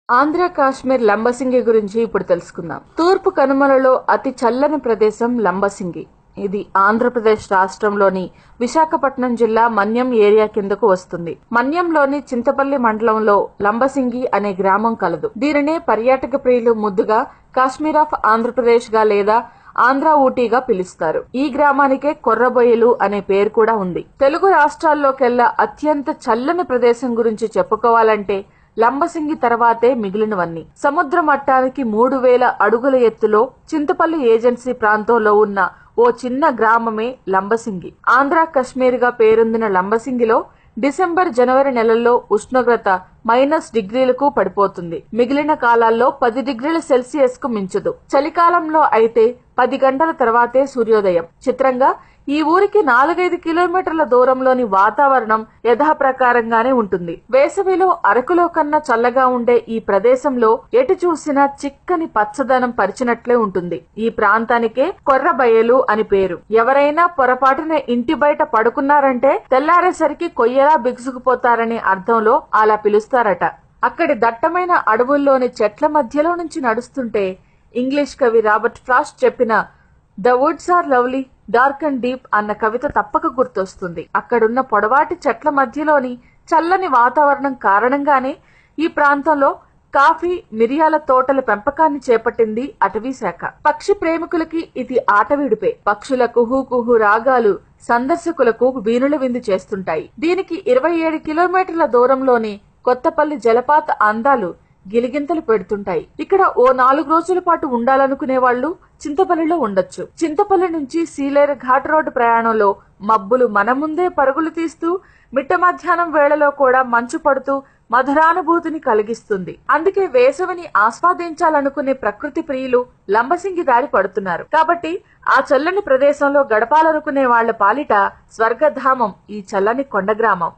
ఆంధ్ర కాశ్మీర్ లంబసింగి గురించి ఇప్పుడు తెలుసుకుందాం. తూర్పు కనుమలలో అతి చల్లని ప్రదేశం లంబసింగి. ఇది ఆంధ్రప్రదేశ్ రాష్ట్రంలోని విశాఖపట్నం జిల్లా మన్యం ఏరియా కిందకు వస్తుంది. మన్యంలోని చింతపల్లి మండలంలో లంబసింగి అనే గ్రామం కలదు. దీనినే పర్యాటక ప్రియులు ముద్దుగా కాశ్మీర్ ఆఫ్ ఆంధ్రప్రదేశ్ గా లేదా ఆంధ్ర ఊటీగా పిలుస్తారు. ఈ గ్రామానికే కొర్రబొయ్యలు అనే పేరు కూడా ఉంది. తెలుగు రాష్ట్రాల్లోకెల్లా అత్యంత చల్లని ప్రదేశం గురించి చెప్పుకోవాలంటే లంబసింగి తర్వాతే మిగిలినవన్నీ. సముద్ర మట్టానికి 3000 అడుగుల ఎత్తులో చింతపల్లి ఏజెన్సీ ప్రాంతంలో ఉన్న ఓ చిన్న గ్రామమే లంబసింగి. ఆంధ్ర కశ్మీర్ గా పేరొందిన లంబసింగిలో డిసెంబర్, జనవరి నెలల్లో ఉష్ణోగ్రత -డిగ్రీలకు పడిపోతుంది. మిగిలిన కాలాల్లో 10 డిగ్రీల సెల్సియస్ కు మించదు. చలికాలంలో అయితే 10 గంటల తర్వాతే సూర్యోదయం. చిత్రంగా ఈ ఊరికి 4-5 కిలోమీటర్ల దూరంలోని వాతావరణం యథాప్రకారంగానే ఉంటుంది. వేసవిలో అరకులో కన్నా చల్లగా ఉండే ఈ ప్రదేశంలో ఎటు చూసినా చిక్కని పచ్చదనం పరిచినట్లే ఉంటుంది. ఈ ప్రాంతానికే కొర్రబయలు అని పేరు. ఎవరైనా పొరపాటున ఇంటి బయట పడుకున్నారంటే తెల్లారేసరికి కొయ్యలా బిగుసుకుపోతారనే అర్థంలో అలా పిలుస్తారట. అక్కడి దట్టమైన అడవుల్లోని చెట్ల మధ్యలో నుంచి నడుస్తుంటే ఇంగ్లీష్ కవి రాబర్ట్ ఫ్రాస్ట్ చెప్పిన the woods are lovely, dark and deep అన్న కవిత తప్పక గుర్తొస్తుంది. అక్కడున్న పొడవాటి చెట్ల మధ్యలోని చల్లని వాతావరణం కారణంగానే ఈ ప్రాంతంలో కాఫీ, మిరియాల తోటల పెంపకాన్ని చేపట్టింది అటవీ శాఖ. పక్షి ప్రేమికులకి ఇది ఆటవిడుపే. పక్షుల కుహూ కుహూ రాగాలు సందర్శకులకు వీణుల విందు చేస్తుంటాయి. దీనికి 27 కిలోమీటర్ల దూరంలోని కొత్తపల్లి జలపాత అందాలు గిలిగింతలు పెడుతుంటాయి. ఇక్కడ ఓ 4 రోజుల పాటు ఉండాలనుకునే వాళ్లు చింతపల్లిలో ఉండొచ్చు. చింతపల్లి నుంచి సీలేరు ఘాట్ రోడ్డు ప్రయాణంలో మబ్బులు మన ముందే పరుగులు తీస్తూ మిట్ట మధ్యాహ్నం వేళలో కూడా మంచు పడుతూ మధురానుభూతిని కలిగిస్తుంది. అందుకే వేసవిని ఆస్వాదించాలనుకునే ప్రకృతి ప్రియులు లంబసింగి దారి పడుతున్నారు. కాబట్టి ఆ చల్లని ప్రదేశంలో గడపాలనుకునే వాళ్ల పాలిట స్వర్గధామం ఈ చల్లని కొండ గ్రామం.